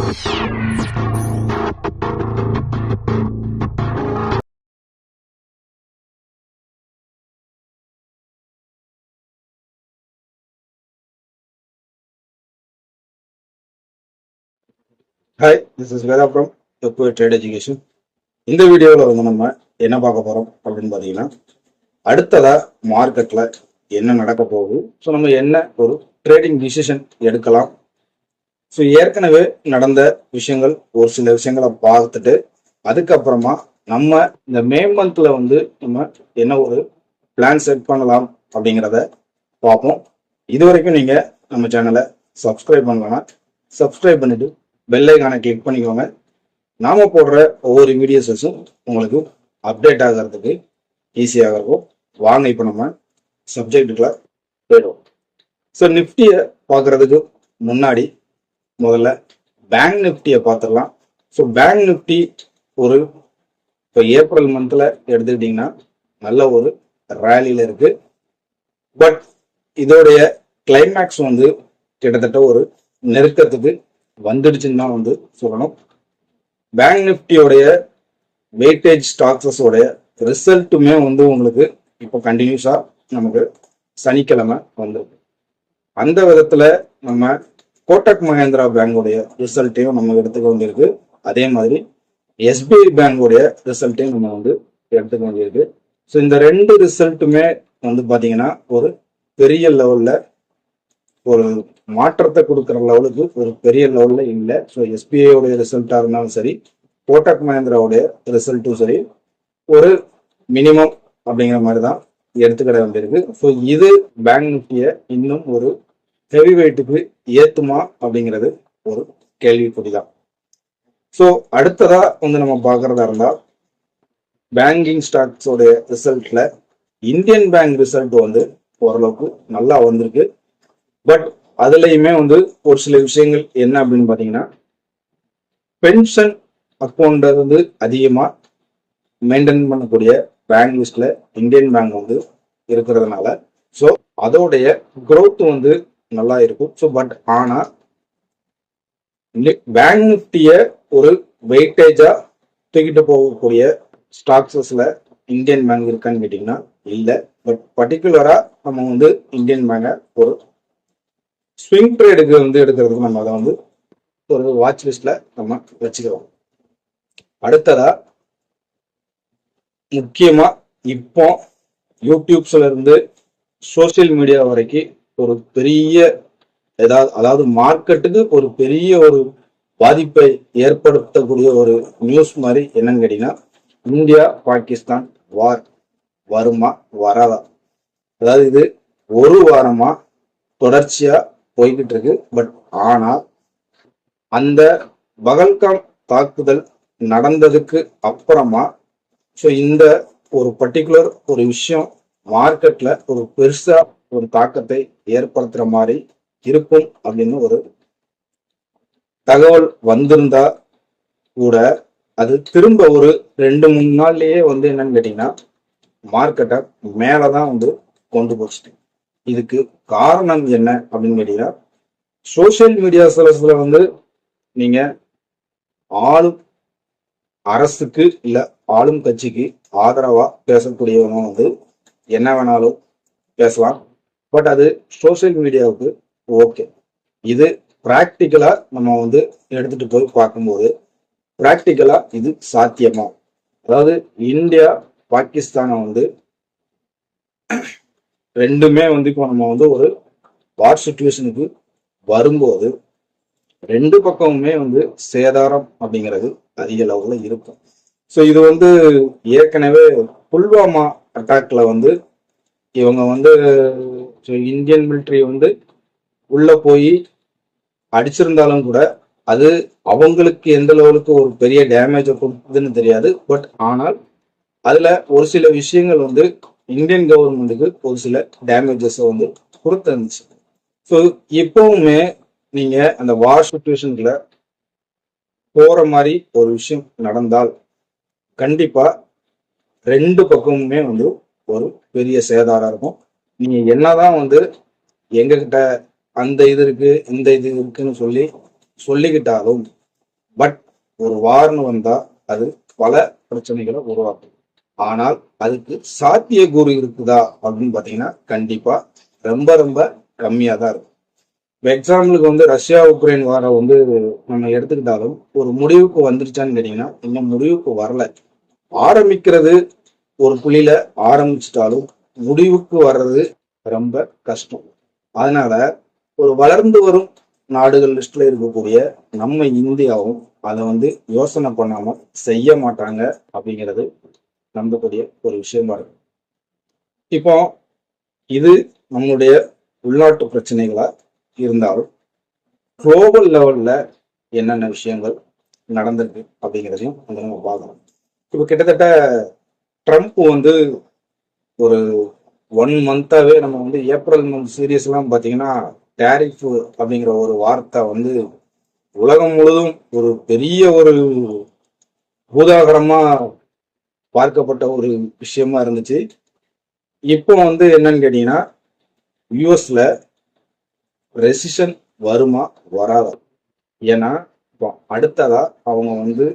Hi, this is Veda from எக்வோ trade education. இந்த வீடியோவில் வந்து நம்ம என்ன பார்க்க போகிறோம் அப்படின்னு பார்த்தீங்கன்னா, அடுத்ததா மார்க்கெட்டில் என்ன நடக்க போகுது, ஸோ நம்ம என்ன ஒரு ட்ரேடிங் டிசிஷன் எடுக்கலாம். ஸோ ஏற்கனவே நடந்த விஷயங்கள், ஒரு சில விஷயங்களை பார்த்துட்டு அதுக்கப்புறமா நம்ம இந்த மே மந்த்தில் வந்து நம்ம என்ன ஒரு பிளான் செட் பண்ணலாம் அப்படிங்கிறத பார்ப்போம். இது வரைக்கும் நீங்கள் நம்ம சேனலை சப்ஸ்கிரைப் பண்ணலன்னா சப்ஸ்கிரைப் பண்ணிட்டு பெல் ஐகானை கிளிக் பண்ணிக்கோங்க. நாம போடுற ஒவ்வொரு வீடியோஸும் உங்களுக்கு அப்டேட் ஆகிறதுக்கு ஈஸியாக இருக்கும். வாங்க இப்போ நம்ம சப்ஜெக்டுக்குள்ள போயிடுவோம். ஸோ நிஃப்டியை பார்க்கறதுக்கு முன்னாடி முதல்ல பேங்க் நிஃப்டியை பார்த்துடலாம். ஸோ பேங்க் நிஃப்டி ஒரு இப்போ ஏப்ரல் மந்த்ல எடுத்துக்கிட்டிங்கன்னா நல்ல ஒரு ரேலியில் இருக்கு. பட் இதோடைய கிளைமேக்ஸ் வந்து கிட்டத்தட்ட ஒரு நெருக்கத்துக்கு வந்துடுச்சுன்னு தான் வந்து சொல்லணும். பேங்க் நிஃப்டியோடைய வெயிட்டேஜ் ஸ்டாக்ஸஸோடைய ரிசல்ட்டுமே வந்து உங்களுக்கு இப்போ கண்டினியூஸா நமக்கு சனிக்கிழமை வந்திருக்கு. அந்த விதத்துல நம்ம கோட்டக் மஹேந்திரா பேங்கோடைய ரிசல்ட்டையும் நம்ம எடுத்துக்க வேண்டியிருக்கு. அதே மாதிரி எஸ்பிஐ பேங்கோடைய ரிசல்ட்டையும் நம்ம வந்து எடுத்துக்க வேண்டியிருக்கு. ஸோ இந்த ரெண்டு ரிசல்ட்டுமே வந்து பாத்தீங்கன்னா ஒரு பெரிய லெவல்ல ஒரு மாற்றத்தை கொடுக்குற லெவலுக்கு ஒரு பெரிய லெவல்ல இல்லை. ஸோ எஸ்பிஐயோடைய ரிசல்ட்டா இருந்தாலும் சரி, கோட்டக் மஹேந்திராவுடைய ரிசல்ட்டும் சரி, ஒரு மினிமம் அப்படிங்கிற மாதிரி தான் எடுத்துக்கிட வேண்டியிருக்கு. ஸோ இது பேங்க் நிஃப்டியை இன்னும் ஒரு ஹெவி வெயிட்டுக்கு ஏத்துமா அப்படிங்கிறது ஒரு கேள்விக்குறி தான். ஸோ அடுத்ததா வந்து நம்ம பார்க்கறதா இருந்தா பேங்கிங் ஸ்டாக்ஸோடைய ரிசல்ட்ல இந்தியன் பேங்க் ரிசல்ட் வந்து ஓரளவுக்கு நல்லா வந்திருக்கு. பட் அதுலயுமே வந்து ஒரு சில விஷயங்கள் என்ன அப்படின்னு பாத்தீங்கன்னா, பென்ஷன் அக்கௌண்ட் வந்து அதிகமா மெயின்டைன் பண்ணக்கூடிய பேங்க் லிஸ்ட்ல இந்தியன் பேங்க் வந்து இருக்கிறதுனால ஸோ அதோடைய growth வந்து நல்லா இருக்கும். ஸோ பட் ஆனா பேங்க் நிஃப்டிய ஒரு வெயிட்டேஜா தூக்கிட்டு போகக்கூடிய ஸ்டாக்ஸஸ்ல இந்தியன் பேங்க் இருக்கான்னு கேட்டீங்கன்னா இல்லை. பட் பர்டிகுலரா நம்ம வந்து இந்தியன் பேங்கை ஒரு ஸ்விங் ட்ரேடுக்கு வந்து எடுக்கிறதுக்கு நம்ம அதை வந்து ஒரு வாட்ச் லிஸ்ட்ல நம்ம வச்சுக்கிறோம். அடுத்ததா முக்கியமா இப்போ யூடியூப்ஸ்ல இருந்து சோசியல் மீடியா வரைக்கும் ஒரு பெரிய அதாவது மார்க்கெட்டுக்கு ஒரு பெரிய ஒரு பாதிப்பை ஏற்படுத்தக்கூடிய ஒரு நியூஸ் மாதிரி என்னன்னு கேட்டீங்கன்னா, இந்தியா பாகிஸ்தான் வார் வருமா வராதா. அதாவது இது ஒரு வாரமா தொடர்ச்சியா போய்கிட்டு இருக்கு. பட் ஆனால் அந்த பகல்காம் தாக்குதல் நடந்ததுக்கு அப்புறமா ஸோ இந்த ஒரு பர்டிகுலர் ஒரு விஷயம் மார்க்கெட்ல ஒரு பெருசா ஒரு தாக்கத்தை ஏற்படுத்துற மாதிரி இருக்கும் அப்படின்னு ஒரு தகவல் வந்திருந்தா கூட அது திரும்ப ஒரு 2-3 நாள்லயே வந்து என்னன்னு கேட்டீங்கன்னா மார்க்கெட்டை மேலதான் வந்து கொண்டு போச்சு. இதுக்கு காரணம் என்ன அப்படின்னு கேட்டீங்கன்னா, சோசியல் மீடியாஸ்ல வந்து நீங்க ஆளும் அரசுக்கு இல்ல ஆளும் கட்சிக்கு ஆதரவா பேசக்கூடியவங்க வந்து என்ன வேணாலும் பேசலாம். பட் அது சோசியல் மீடியாவுக்கு ஓகே. இது பிராக்டிக்கலா நம்ம வந்து எடுத்துட்டு போய் பார்க்கும்போது பிராக்டிக்கலா இது சாத்தியமா, அதாவது இந்தியா பாகிஸ்தானை வந்து ரெண்டுமே வந்து இப்போ நம்ம வந்து ஒரு வார் சுச்சுவேஷனுக்கு வரும்போது ரெண்டு பக்கமுமே வந்து சேதாரம் அப்படிங்கிறது அதிக அளவுல இருக்கும். ஸோ இது வந்து ஏற்கனவே புல்வாமா அட்டாக்ல வந்து இவங்க வந்து இந்தியன் மிலிட்ரி வந்து உள்ள போய் அடிச்சிருந்தாலும் கூட அது அவங்களுக்கு எந்த லெவலுக்கு ஒரு பெரிய டேமேஜை கொடுத்ததுன்னு தெரியாது. பட் ஆனால் அதுல ஒரு சில விஷயங்கள் வந்து இந்தியன் கவர்மெண்ட்டுக்கு ஒரு சில டேமேஜஸ் வந்து கொடுத்துருந்துச்சு. ஸோ இப்பவுமே நீங்க அந்த வார் சுச்சுவேஷன்ல போற மாதிரி ஒரு விஷயம் நடந்தால் கண்டிப்பா ரெண்டு பக்கமுமே வந்து ஒரு பெரிய சேதாரம் இருக்கும். நீங்க என்னதான் வந்து எங்ககிட்ட அந்த இது இருக்கு இந்த இது இருக்குன்னு சொல்லிக்கிட்டாலும் பட் ஒரு வார்னு வந்தா அது பல பிரச்சனைகளை உருவாக்கும். ஆனால் அதுக்கு சாத்தியக்கூறு இருக்குதா அப்படின்னு பாத்தீங்கன்னா கண்டிப்பா ரொம்ப ரொம்ப கம்மியா தான் இருக்கும். இப்போ எக்ஸாம்பிளுக்கு வந்து ரஷ்யா உக்ரைன் வாரம் வந்து நம்ம எடுத்துக்கிட்டாலும் ஒரு முடிவுக்கு வந்துருச்சான்னு கேட்டீங்கன்னா இன்னும் முடிவுக்கு வரல. ஆரம்பிக்கிறது ஒரு புள்ளியில ஆரம்பிச்சிட்டாலும் முடிவுக்கு வர்றது ரொம்ப கஷ்டம். அதனால ஒரு வளர்ந்து வரும் நாடுகள் லிஸ்ட்ல இருக்கக்கூடிய நம்ம இந்தியாவும் அதை வந்து யோசனை பண்ணாம செய்ய மாட்டாங்க அப்படிங்கிறது நம்பக்கூடிய ஒரு விஷயமா இருக்கு. இப்போ இது நம்மளுடைய உள்நாட்டு பிரச்சனைகளா இருந்தாலும் குளோபல் லெவல்ல என்னென்ன விஷயங்கள் நடந்திருக்கு அப்படிங்கிறதையும் வந்து நம்ம பார்க்கணும். இப்போ கிட்டத்தட்ட ட்ரம்ப் வந்து ஒரு 1 மந்தாவே நம்ம வந்து ஏப்ரல் மந்த் சீரியஸ் எல்லாம் பார்த்தீங்கன்னா டேரிஃப் அப்படிங்கிற ஒரு வார்த்தை வந்து உலகம் முழுதும் ஒரு பெரிய ஒரு பூதாகரமா பார்க்கப்பட்ட ஒரு விஷயமா இருந்துச்சு. இப்போ வந்து என்னன்னு கேட்டீங்கன்னா யூஎஸ்ல ரெசிஷன் வருமா வராதா? ஏன்னா இப்போ அடுத்ததா அவங்க வந்து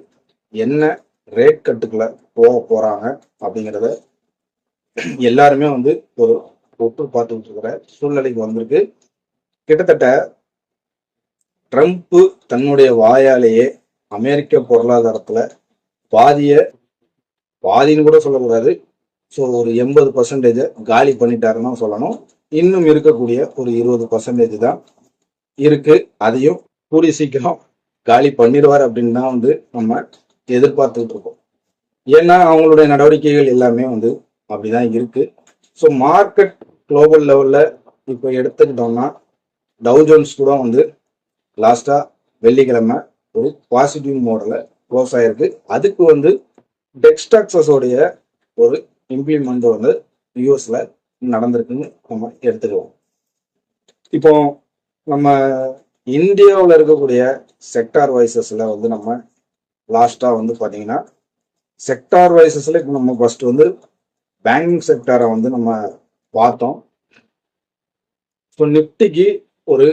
என்ன ரேட் கட்டுக்குள்ள போக போறாங்க அப்படிங்கிறத எல்லாருமே வந்து ஒரு ஒட்டு பார்த்துக்கிட்டு இருக்கிற சூழ்நிலைக்கு வந்திருக்கு. கிட்டத்தட்ட ட்ரம்ப் தன்னுடைய வாயாலேயே அமெரிக்க பொருளாதாரத்துல பாதின்னு கூட சொல்லக்கூடாது, ஸோ ஒரு 80% காலி பண்ணிட்டாருன்னு சொல்லணும். இன்னும் இருக்கக்கூடிய ஒரு 20% தான் இருக்கு. அதையும் கூடிய சீக்கிரம் காலி பண்ணிடுவார் அப்படின்னு தான் வந்து நம்ம எதிர்பார்த்துக்கிட்டு இருக்கோம். ஏன்னா அவங்களுடைய நடவடிக்கைகள் எல்லாமே வந்து அப்படிதான் இருக்கு. ஸோ மார்க்கெட் குளோபல் லெவல்ல இப்போ எடுத்துக்கிட்டோம்னா டவ் ஜோன்ஸ் கூட வந்து லாஸ்டா வெள்ளிக்கிழமை ஒரு பாசிட்டிவ் மோடல க்ளோஸ் ஆயிருக்கு. அதுக்கு வந்து டெக்ஸ்டாக்ஸஸோடைய ஒரு இம்ப்ளிமெண்ட் வந்து யூஎஸ்ல நடந்திருக்குன்னு நம்ம எடுத்துக்கலாம். இப்போ நம்ம இந்தியாவில் இருக்கக்கூடிய செக்டார் வைசஸ்ல வந்து நம்ம லாஸ்டா வந்து பாத்தீங்கன்னா செக்டார் வைசஸ்ல இப்போ நம்ம ஃபர்ஸ்ட் வந்து பேங்கிங் செக்டாரை வந்து நம்ம பார்த்தோம். ஸோ நிப்டிக்கு ஒரு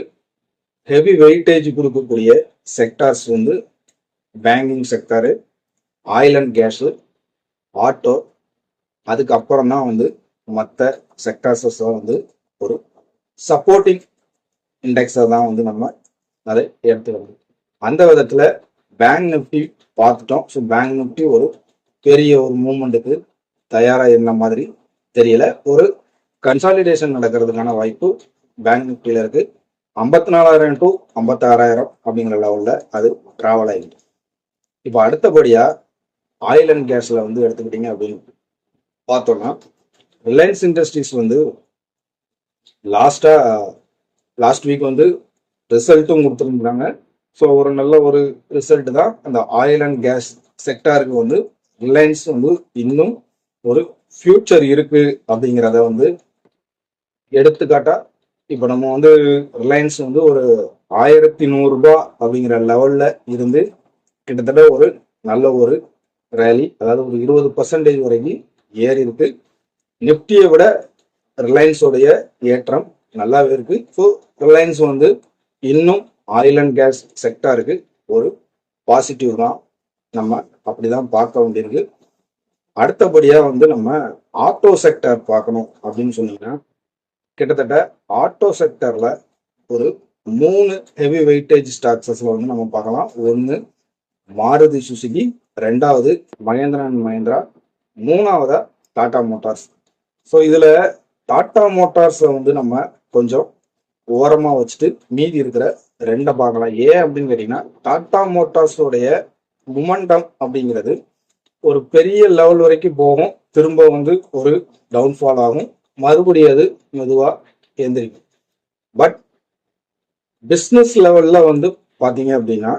ஹெவி வெயிட்டேஜ் கொடுக்கக்கூடிய செக்டார்ஸ் வந்து banking sector, oil and case, auto, அதுக்கப்புறம் தான் வந்து மற்ற செக்டார்ஸஸ் வந்து ஒரு சப்போர்ட்டிங் இண்டெக்ஸை தான் வந்து நம்ம அதை எடுத்துக்கணும். அந்த விதத்தில் பேங்க் நிஃப்டி பார்த்துட்டோம். ஸோ பேங்க் நிஃப்டி ஒரு பெரிய ஒரு மூவ்மெண்ட்டுக்கு தயாராக இருந்த மாதிரி தெரியல. ஒரு கன்சாலிடேஷன் நடக்கிறதுக்கான வாய்ப்பு பேங்க் நிஃப்டியில் இருக்கு. 54,000 டு 56,000 அப்படிங்கிற லெவலில் அது ட்ராவல் ஆகிட்டு. இப்போ அடுத்தபடியாக ஆயில் அண்ட் கேஸில் வந்து எடுத்துக்கிட்டீங்க அப்படின்னு பார்த்தோம்னா ரிலையன்ஸ் இண்டஸ்ட்ரீஸ் வந்து லாஸ்ட் வீக் வந்து ரிசல்ட்டும் கொடுத்துருந்தாங்க. ஸோ ஒரு நல்ல ஒரு ரிசல்ட் தான். அந்த ஆயில் அண்ட் கேஸ் செக்டாருக்கு வந்து ரிலையன்ஸ் வந்து இன்னும் ஒரு ஃபியூச்சர் இருக்கு அப்படிங்கிறத வந்து எடுத்துக்காட்டா இப்போ நம்ம வந்து ரிலையன்ஸ் வந்து ஒரு 1,100 ரூபாய் அப்படிங்கிற லெவல்ல இருந்து கிட்டத்தட்ட ஒரு நல்ல ஒரு ரேலி, அதாவது ஒரு 20% வரைக்கும் ஏறி இருக்கு. நிப்டியை விட ரிலையன்ஸோடைய ஏற்றம் நல்லாவே இருக்கு. ஸோ ரிலையன்ஸ் வந்து இன்னும் ஆயில் அண்ட் கேஸ் செக்டாருக்கு ஒரு பாசிட்டிவ் தான், நம்ம அப்படிதான் பார்க்க வேண்டியிருக்கு. அடுத்தபடியா வந்து நம்ம ஆட்டோ செக்டர் பார்க்கணும் அப்படின்னு சொன்னீங்கன்னா கிட்டத்தட்ட ஆட்டோ செக்டர்ல ஒரு 3 ஹெவி வெயிட்டேஜ் ஸ்டாக்ஸஸ்ல வந்து நம்ம பார்க்கலாம். ஒன்று மாருதி சுசுகி, ரெண்டாவது மகேந்திரா அண்ட் மஹேந்திரா, மூணாவதா டாடா மோட்டார்ஸ். ஸோ இதுல டாடா மோட்டார்ஸை வந்து நம்ம கொஞ்சம் ஓரமா வச்சுட்டு மீதி இருக்கிற ரெண்டை பார்க்கலாம். ஏன் அப்படின்னு கேட்டீங்கன்னா டாடா மோட்டார்ஸோடைய மொமெண்டம் அப்படிங்கிறது ஒரு பெரிய லெவல் வரைக்கும் போகும், திரும்ப வந்து ஒரு டவுன்ஃபால் ஆகும், மறுபடியும் அது மெதுவா எந்திரிக்கும். பட் பிஸ்னஸ் லெவல்ல வந்து பாத்தீங்க அப்படின்னா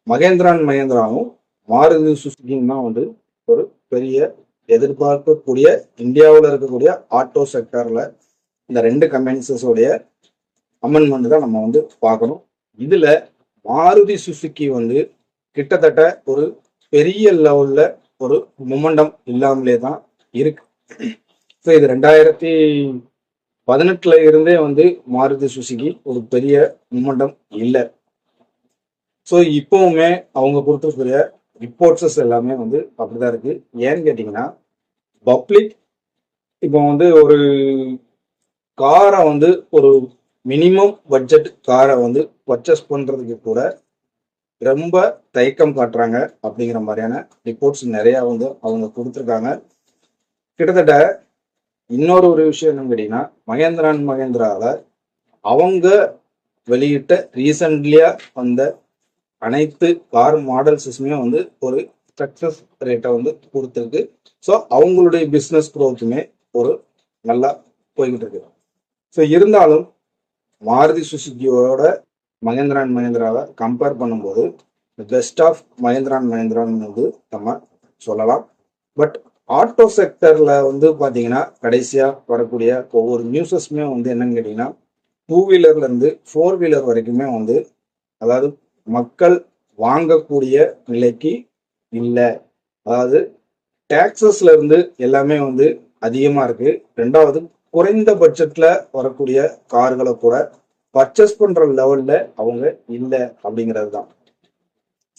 மகேந்திரா அண்ட் மஹேந்திராவும் மாருதி சுசுகியும் தான் வந்து ஒரு பெரிய எதிர்பார்க்கக்கூடிய இந்தியாவில் இருக்கக்கூடிய ஆட்டோ செக்டர்ல இந்த ரெண்டு கம்பெனிஸோடைய அமெண்ட்மெண்ட் தான் நம்ம வந்து பார்க்கணும். இதுல மாருதி சுசுகி வந்து கிட்டத்தட்ட ஒரு பெரிய லெவல்ல ஒரு மொமெண்டம் இல்லாமலே தான் இருக்கு. ஸோ இது 2018 இருந்தே வந்து மாருதி சுசுகி ஒரு பெரிய மொமெண்டம் இல்லை. ஸோ இப்போவுமே அவங்க கொடுத்துருக்கிற ரிப்போர்ட்ஸஸ் எல்லாமே வந்து அப்படிதான் இருக்கு. ஏன்னு கேட்டிங்கன்னா பப்ளிக் இப்போ வந்து ஒரு காரை வந்து ஒரு மினிமம் பட்ஜெட் காரை வந்து பர்ச்சேஸ் பண்றதுக்கு கூட ரொம்ப தயக்கம் காட்டுறாங்க அப்படிங்கிற மாதிரியான ரிப்போர்ட்ஸ் நிறைய வந்து அவங்க கொடுத்துருக்காங்க. கிட்டத்தட்ட இன்னொரு ஒரு விஷயம் என்னன்னு கேட்டீங்கன்னா மகேந்திரா அண்ட் மகேந்திரால அவங்க வெளியிட்ட ரீசன்ட்லியா வந்த அனைத்து கார் மாடல்ஸுமே வந்து ஒரு சக்சஸ் ரேட்டை வந்து கொடுத்துருக்கு. ஸோ அவங்களுடைய பிஸ்னஸ் க்ரோத்துமே ஒரு நல்லா போய்கிட்டு இருக்கு. ஸோ இருந்தாலும் மாருதி சுசுக்கியோட மகேந்திரா அண்ட் மகேந்திராவை கம்பேர் பண்ணும்போது பெஸ்ட் ஆஃப் மகேந்திரா அண்ட் மகேந்திரான்னு வந்து நம்ம சொல்லலாம். பட் ஆட்டோ செக்டர்ல வந்து பாத்தீங்கன்னா கடைசியா வரக்கூடிய ஒவ்வொரு நியூஸஸ்மே வந்து என்னன்னு கேட்டீங்கன்னா 2 வீலர்ல இருந்து 4 வீலர் வரைக்குமே வந்து அதாவது மக்கள் வாங்கக்கூடிய நிலைக்கு இல்லை. அதாவது டாக்ஸஸ்ல இருந்து எல்லாமே வந்து அதிகமா இருக்கு. ரெண்டாவது குறைந்த பட்ஜெட்ல வரக்கூடிய கார்களை கூட பர்ச்சேஸ் பண்ற லெவல்ல அவங்க இல்லை அப்படிங்கிறது தான்.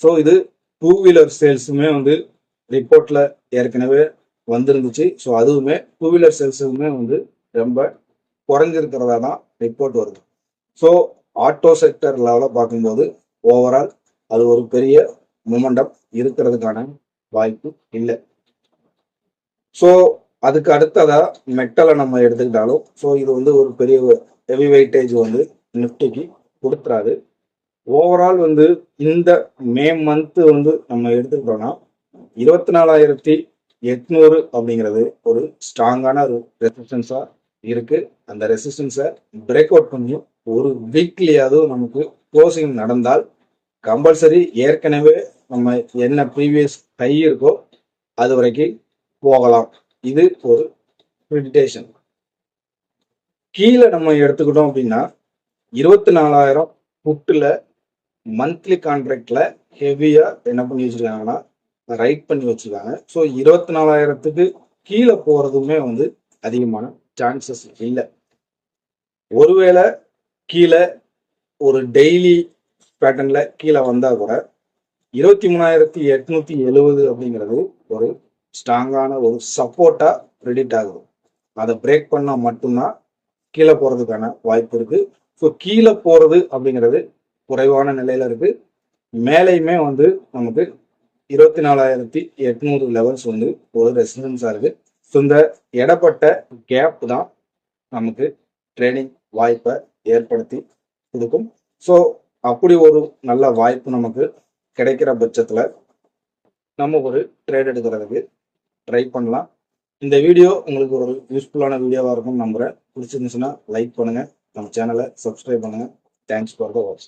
ஸோ இது 2 வீலர் சேல்ஸுமே வந்து ரிப்போர்ட்ல ஏற்கனவே வந்திருந்துச்சு. ஸோ அதுவுமே 2 வீலர் சேல்ஸுமே வந்து ரொம்ப குறைஞ்சிருக்கிறதா தான் ரிப்போர்ட் வருது. ஸோ ஆட்டோ செக்டர் லெவலில் பார்க்கும்போது ஓவரால் அது ஒரு பெரிய மொமெண்டம் இருக்கிறதுக்கான வாய்ப்பு இல்லை. ஸோ அதுக்கு அடுத்ததா மெட்டலை நம்ம எடுத்துக்கிட்டாலும் ஸோ இது வந்து ஒரு பெரிய ஹெவி வெயிட்டேஜ் வந்து நிஃப்டிக்கு கொடுத்துறாது. ஓவரால் வந்து இந்த மே மந்த் வந்து நம்ம எடுத்துக்கிட்டோம்னா 24,800 அப்படிங்கிறது ஒரு ஸ்ட்ராங்கான ஒரு ரெசிஸ்டன்ஸா இருக்கு. அந்த ரெசிஸ்டன்ஸை பிரேக் அவுட் பண்ணி ஒரு வீக்லியாவது நமக்கு க்ளோசிங் நடந்தால் கம்பல்சரி ஏற்கனவே நம்ம என்ன ப்ரீவியஸ் ஹை இருக்கோ அது வரைக்கும் போகலாம். இது ஒரு ப்ரிடிக்ஷன். கீழே நம்ம எடுத்துக்கிட்டோம் அப்படின்னா 24,000 புட்டுல மந்த்லி கான்ட்ராக்ட்ல ஹெவியா என்ன பண்ணி வச்சிருக்காங்கன்னா ரைட் பண்ணி வச்சிருக்காங்க. ஸோ 24,000க்கு கீழே போறதுமே வந்து அதிகமான சான்சஸ் இல்லை. ஒருவேளை கீழே ஒரு டெய்லி பேட்டர்ன்ல கீழே வந்தா கூட 23,870 அப்படிங்கிறது ஒரு ஸ்ட்ராங்கான ஒரு சப்போர்ட்டா ப்ரெடிக்ட் ஆகுது. அதை பிரேக் பண்ணா மட்டும்தான் கீழே போறதுக்கான வாய்ப்பு இருக்கு. ஸோ கீழே போறது அப்படிங்கிறது குறைவான நிலையில இருக்கு. மேலையுமே வந்து நமக்கு 24,800 லெவல்ஸ் வந்து ஒரு ரெசிடன்ஸா இருக்கு. ஸோ இந்த இடப்பட்ட கேப் தான் நமக்கு ட்ரேடிங் வாய்ப்பை ஏற்படுத்தி கொடுக்கும். ஸோ அப்படி ஒரு நல்ல வாய்ப்பு நமக்கு கிடைக்கிற பட்சத்தில் நம்ம ஒரு ட்ரேட் எடுக்கிறதுக்கு ட்ரை பண்ணலாம். இந்த வீடியோ உங்களுக்கு ஒரு யூஸ்ஃபுல்லான வீடியோவாக இருக்கும்னு நம்புகிறேன். பிடிச்சிருந்துச்சுன்னா லைக் பண்ணுங்கள், நம்ம சேனலை சப்ஸ்கிரைப் பண்ணுங்கள். Thanks for the watch.